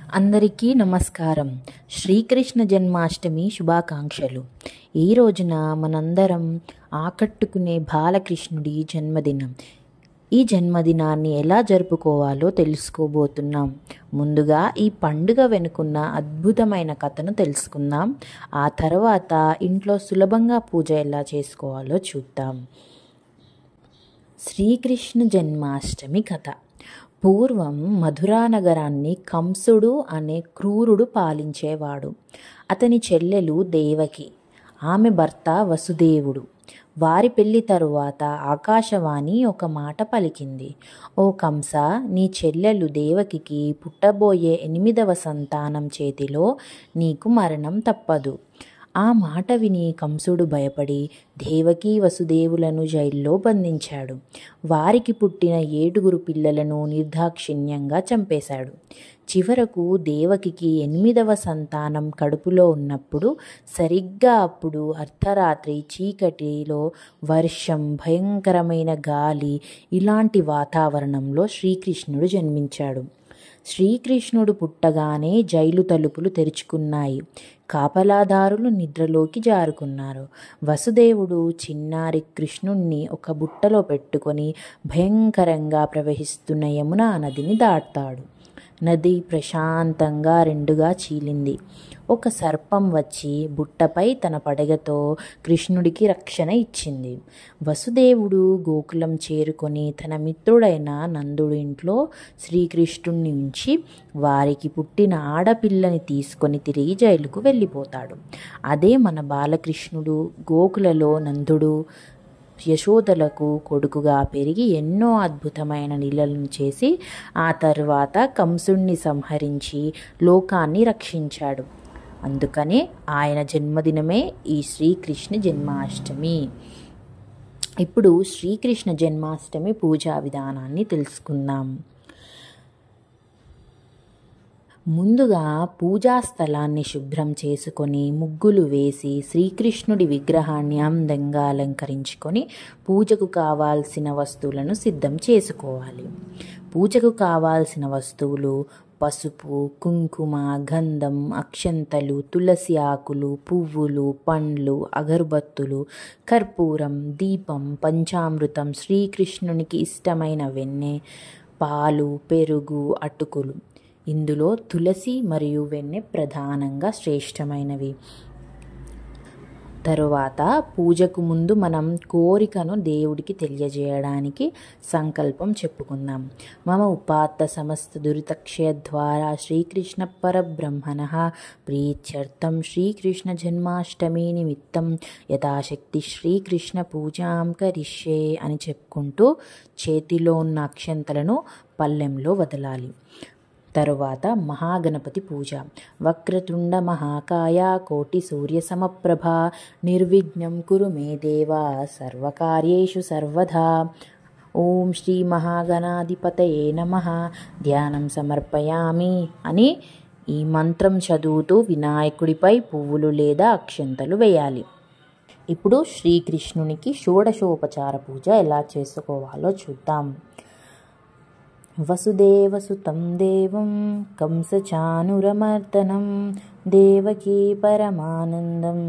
అందరికీ నమస్కారం. శ్రీకృష్ణ జన్మాష్టమి శుభాకాంక్షలు. ఈ రోజున మనందరం ఆకట్టుకునే బాలకృష్ణుడి జన్మదినం. ఈ జన్మదినాన్ని ఎలా జరుపుకోవాలో తెలుసుకోబోతున్నాం. ముందుగా ఈ పండుగ వెనుకున్న అద్భుతమైన కథను తెలుసుకుందాం. ఆ తర్వాత ఇంట్లో సులభంగా పూజ ఎలా చేసుకోవాలో చూద్దాం. శ్రీకృష్ణ జన్మాష్టమి కథ. పూర్వం మధురా నగరాన్ని కంసుడు అనే క్రూరుడు పాలించేవాడు. అతని చెల్లెలు దేవకి, ఆమె భర్త వసుదేవుడు. వారి పెళ్లి తరువాత ఆకాశవాణి ఒక మాట పలికింది. ఓ కంస, నీ చెల్లెలు దేవకికి పుట్టబోయే 8వ సంతానం చేతిలో నీకు మరణం తప్పదు. ఆ మాట విని కంసుడు భయపడి దేవకీ వసుదేవులను జైల్లో బంధించాడు. వారికి పుట్టిన 7 పిల్లలను నిర్దాక్షిణ్యంగా చంపేశాడు. చివరకు దేవకికి 8వ సంతానం కడుపులో ఉన్నప్పుడు, సరిగ్గా అప్పుడు అర్ధరాత్రి చీకటిలో వర్షం, భయంకరమైన గాలి, ఇలాంటి వాతావరణంలో శ్రీకృష్ణుడు జన్మించాడు. శ్రీకృష్ణుడు పుట్టగానే జైలు తలుపులు తెరుచుకున్నాయి. కాపలాదారులు నిద్రలోకి జారుకున్నారు. వసుదేవుడు చిన్నారి కృష్ణుణ్ణి ఒక బుట్టలో పెట్టుకొని భయంకరంగా ప్రవహిస్తున్న యమునా నదిని దాటాడు. నది ప్రశాంతంగా 2గా చీలింది. ఒక సర్పం వచ్చి బుట్టపై తన పడగతో కృష్ణుడికి రక్షణ ఇచ్చింది. వసుదేవుడు గోకులం చేరుకొని తన మిత్రుడైన నందుడి ఇంట్లో శ్రీకృష్ణుడిని ఉంచి వారికి పుట్టిన ఆడపిల్లని తీసుకొని తిరిగి జైలుకు వెళ్ళిపోతాడు. అదే మన బాలకృష్ణుడు. గోకులలో నందుడు యశోదలకు కొడుకుగా పెరిగి ఎన్నో అద్భుతమైన లీలలను చేసి ఆ తరువాత కంసుణ్ణి సంహరించి లోకాన్ని రక్షించాడు. అందుకనే ఆయన జన్మదినమే ఈ శ్రీకృష్ణ జన్మాష్టమి. ఇప్పుడు శ్రీకృష్ణ జన్మాష్టమి పూజా విధానాన్ని తెలుసుకుందాం. ముందుగా పూజా స్థలాన్ని శుభ్రం చేసుకొని ముగ్గులు వేసి శ్రీకృష్ణుడి విగ్రహాన్ని అందంగా అలంకరించుకొని పూజకు కావాల్సిన వస్తువులను సిద్ధం చేసుకోవాలి. పూజకు కావాల్సిన వస్తువులు పసుపు, కుంకుమ, గంధం, అక్షంతలు, తులసి ఆకులు, పువ్వులు, పండ్లు, అగరుబత్తులు, కర్పూరం, దీపం, పంచామృతం, శ్రీకృష్ణునికి ఇష్టమైన వెన్నె, పాలు, పెరుగు, అటుకులు. ఇందులో తులసి మరియు వెన్నె ప్రధానంగా శ్రేష్టమైనవి. తరువాత పూజకు ముందు మనం కోరికను దేవుడికి తెలియజేయడానికి సంకల్పం చెప్పుకుందాం. మమ ఉపాత్త సమస్త దురితక్షయ ద్వారా శ్రీకృష్ణ పరబ్రహ్మణః ప్రీత్యర్థం శ్రీకృష్ణ జన్మాష్టమి నిమిత్తం యథాశక్తి శ్రీకృష్ణ పూజాం కరిష్యే అని చెప్పుకుంటూ చేతిలో ఉన్న అక్షంతలను పళ్ళెంలో వదలాలి. తరువాత మహాగణపతి పూజ. వక్రతుండ మహాకాయ కోటి సూర్య సమప్రభ నిర్విఘ్నం కురు మే దేవా సర్వకార్యేషు సర్వదా. ఓం శ్రీ మహాగణాధిపతయే నమః ధ్యానం సమర్పయామి అని ఈ మంత్రం చదువుతూ వినాయకుడిపై పువ్వులు లేదా అక్షంతలు వేయాలి. ఇప్పుడు శ్రీకృష్ణునికి షోడశోపచార పూజ ఎలా చేసుకోవాలో చూద్దాం. వసుదేవసుతం దేవం కంసచానురమర్దనం దేవకీ పరమానందం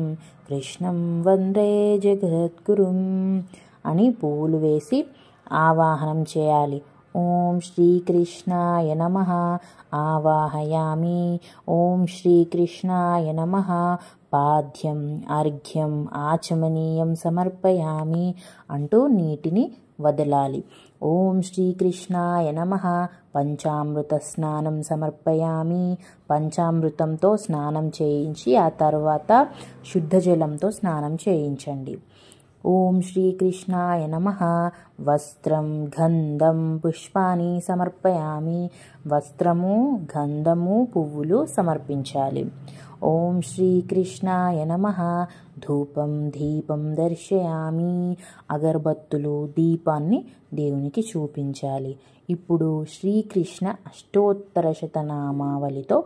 కృష్ణం వందే జగద్గురుం అని పూలు వేసి ఆవాహనం చేయాలి. ఓం శ్రీకృష్ణాయ నమః ఆవాహయామి. ఓం శ్రీకృష్ణాయ నమః పాద్యం అర్ఘ్యం ఆచమనీయం సమర్పయామి అంటూ నీటిని వదలాలి. ఓం శ్రీకృష్ణాయ నమః పంచామృత స్నానం సమర్పయామి. పంచామృతంతో స్నానం చేయించి ఆ తర్వాత శుద్ధ జలంతో స్నానం చేయించండి. ఓం శ్రీకృష్ణాయ నమః వస్త్రం గంధం పుష్పాని సమర్పయామి. వస్త్రము, గంధము, పువ్వులు సమర్పించాలి. ఓం శ్రీకృష్ణాయ నమః ధూపం దీపం దర్శయామి. అగరబత్తులు, దీపాన్ని దేవునికి చూపించాలి. ఇప్పుడు శ్రీకృష్ణ అష్టోత్తర శతనామావళితో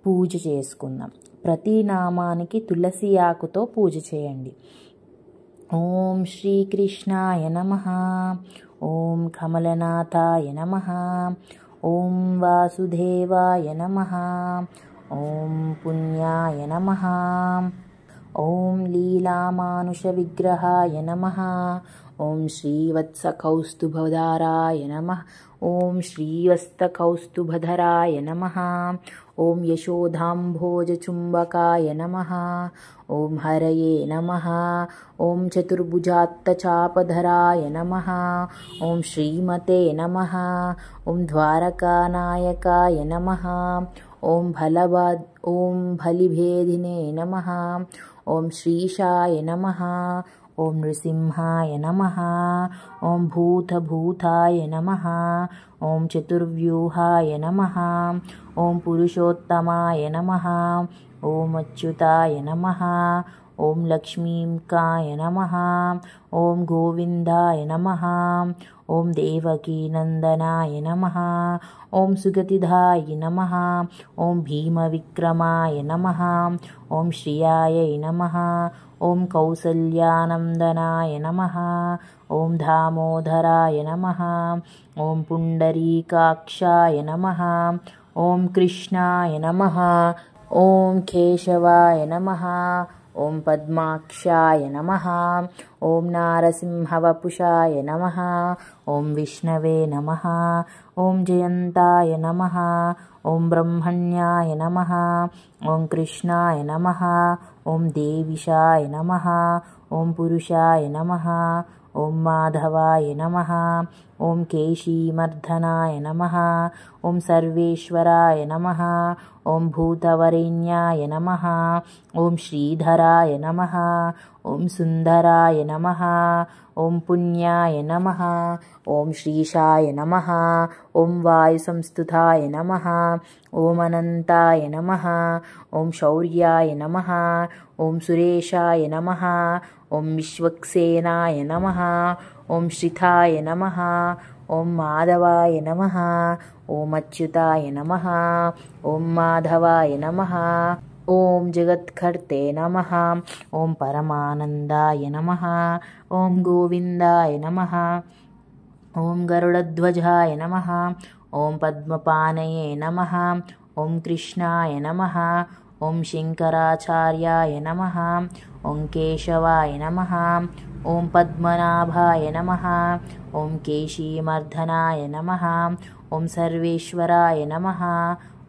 పూజ చేసుకుందాం. ప్రతి నామానికి తులసి ఆకుతో పూజ చేయండి. ఓం శ్రీకృష్ణాయ నమః. ఓం కమలనాథాయ నమః. ఓం వాసుదేవాయ నమః. ఓం పుణ్యాయ నమః. ఓం లీలామానుషవిగ్రహాయ నమః. ఓం శ్రీవత్సకౌస్తుభధారాయ నమః. ఓం శ్రీవత్సకౌస్తుభధరాయ నమః. ఓం యశోధాంభోజచుంబకాయ నమః. ఓం హరయే నమః. ఓం చతుర్భుజాత్తచాపధరాయ నమః. ఓం శ్రీమతే నమః. ఓం ద్వారకానాయకాయ నమః. ఓం బలిభేదినే నమః. ఓం శ్రీశాయ నమః. ఓం నృసింహాయ నమః. ఓం భూతభూతాయ నమః. ఓం చతుర్వ్యూహాయ నమః. ఓం పురుషోత్తమాయ నమః. ఓం అచ్యుతాయ నమః. ఓం లక్ష్మీకాయ నమః. ఓం గోవిందాయ నమః. ఓం దేవకీనందనాయ నమః. ఓం సుగతిదాయ నమః. ఓం భీమవిక్రమాయ నమః. ఓం శ్రియాయ నమః. ఓం కౌసల్యానందనాయ నమః. ఓం దామోదరాయ నమః. ఓం పుండరీకాక్షాయ నమః. ఓం కృష్ణాయ నమః. ఓం కేశవాయ నమః. ఓం పద్మాక్షాయ నమః. ఓం నారసింహవపుషాయ నమః. ఓం విష్ణవే నమః. ఓం జయంతాయ నమః. ఓం బ్రహ్మణ్యాయ నమః. ఓం కృష్ణాయ నమః. ఓం దేవిషాయ నమః. ఓం పురుషాయ నమః. ఓం మాధవాయ నమః. ఓం కేశీమర్ధనాయ నమః. ఓం సర్వేశ్వరాయ నమః. ఓం భూతవరేణ్యాయ నమః. ఓం శ్రీధరాయ నమః. ఓం సుందరాయ నమః. ఓం పుణ్యాయ నమః. ఓం శ్రీశాయ నమః. ఓం వాయుసంస్థుతాయ నమః. ఓం అనంతాయ నమః. ఓం శౌర్యాయ నమః. ఓం సురేశాయ నమః. ఓం విశ్వక్సేనాయ నమః. ఓం శ్రితాయ నమః. ఓం మాధవాయ నమః. ఓం అచ్యుతాయ నమః. ఓం మాధవాయ నమః. ఓం జగత్కర్తే నమః. ఓం పరమానందాయ నమః. ఓం గోవిందాయ నమః. ఓం గరుడధ్వజాయ నమః. ఓం పద్మపానయే నమః. ఓం కృష్ణాయ నమః. ఓం శంకరాచార్యాయ నమః. ఓం కేశవాయ నమః. ఓం పద్మనాభాయ నమః. ఓం కేశీమర్ధనాయ నమః. ఓం సర్వేశ్వరాయ నమః.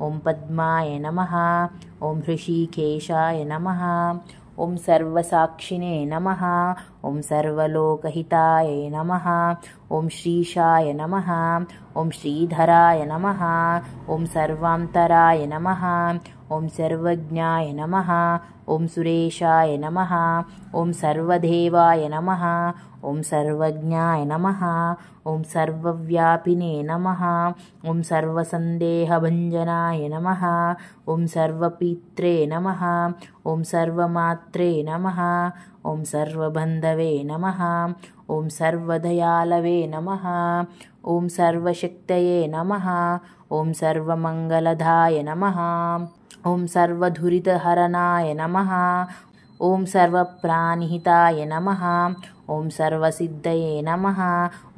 ఓం పద్మాయ నమః. ఓం హృషీకేశాయ నమః. ఓం సర్వసాక్షిణే నమః. ఓం సర్వలోకహితాయ నమః. ఓం శ్రీశాయ నమః. ఓం శ్రీధరాయ నమః. ఓం సర్వాంతరాయ నమః. ఓం సర్వజ్ఞాయ నమః. ఓం సురేశాయ నమః. ఓం సర్వదేవాయ నమః. ఓం సర్వజ్ఞాయ నమః. ఓం సర్వవ్యాపినే నమః. ఓం సర్వసందేహభంజనాయ నమః. ఓం సర్వపిత్రే నమః. ఓం సర్వమాత్రే నమః. ఓం సర్వబంధవే నమః. ఓం సర్వదయాళవే నమః. ఓం సర్వశక్తయే నమః. ఓం సర్వమంగళదాయ నమః. ఓం సర్వదురితహరణాయ నమః. ఓం సర్వప్రాణిహితాయ నమః. ఓం సర్వసిద్ధయే నమః.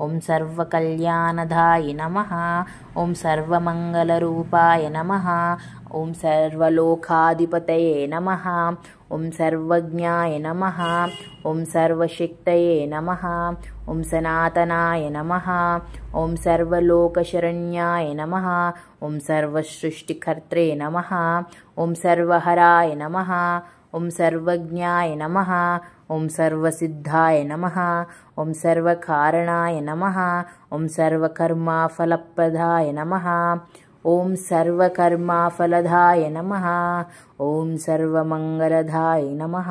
ఓం సర్వకళ్యాణదాయ నమః. ఓం సర్వమంగళరూపాయ నమః. ఓం సర్వలోకాధిపతయే నమః. ఓం సర్వజ్ఞాయ నమః. ఓం సర్వశక్తయే నమః. ఓం సనాతనాయ నమః. ఓం సర్వలోకశరణ్యాయ నమః. ఓం సర్వసృష్టికర్త్రే నమః. ఓం సర్వహరాయ నమః. ఓం సర్వజ్ఞాయ నమః. ఓం సర్వసిద్ధాయ నమః. ఓం సర్వకారణాయ నమః. ఓం సర్వకర్మఫలప్రదాయ నమః. ఓం సర్వకర్మఫలదాయ నమః. ఓం సర్వమంగళదాయ నమః.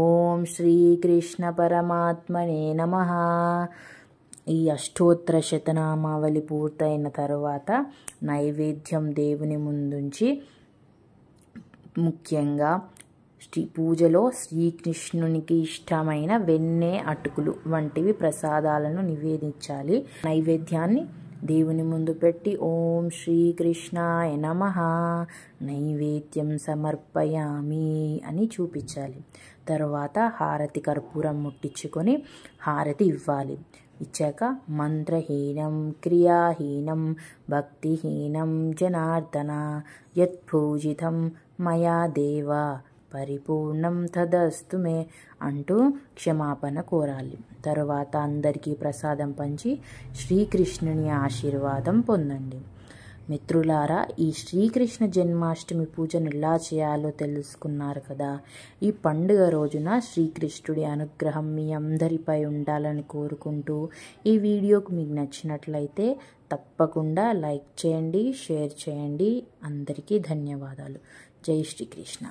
ఓం శ్రీకృష్ణ పరమాత్మనే నమః. ఈ అష్టోత్తర శతనామావళి పూర్తయిన తరువాత నైవేద్యం దేవుని ముందుంచి ముఖ్యంగా పూజలో శ్రీకృష్ణునికి ఇష్టమైన వెన్నె అటుకులు వంటివి ప్రసాదాలను నివేదించాలి. నైవేద్యాన్ని దేవుని ముందు పెట్టి ఓం శ్రీకృష్ణాయ నమః నైవేద్యం సమర్పయామి అని చూపించాలి. తర్వాత హారతి కర్పూరం ముట్టించుకొని హారతి ఇవ్వాలి. ఇచ్చాక మంత్రహీనం క్రియాహీనం భక్తిహీనం జనార్దన యత్పూజితం మయా దేవ పరిపూర్ణం తదస్తు మే అంటూ క్షమాపణ కోరాలి. తరువాత అందరికీ ప్రసాదం పంచి శ్రీకృష్ణుని ఆశీర్వాదం పొందండి. మిత్రులారా, ఈ శ్రీకృష్ణ జన్మాష్టమి పూజను ఎలా చేయాలో తెలుసుకున్నారు కదా. ఈ పండుగ రోజున శ్రీకృష్ణుడి అనుగ్రహం మీ అందరిపై ఉండాలని కోరుకుంటూ ఈ వీడియోకు మీకు నచ్చినట్లయితే తప్పకుండా లైక్ చేయండి, షేర్ చేయండి. అందరికీ ధన్యవాదాలు. జై శ్రీకృష్ణ.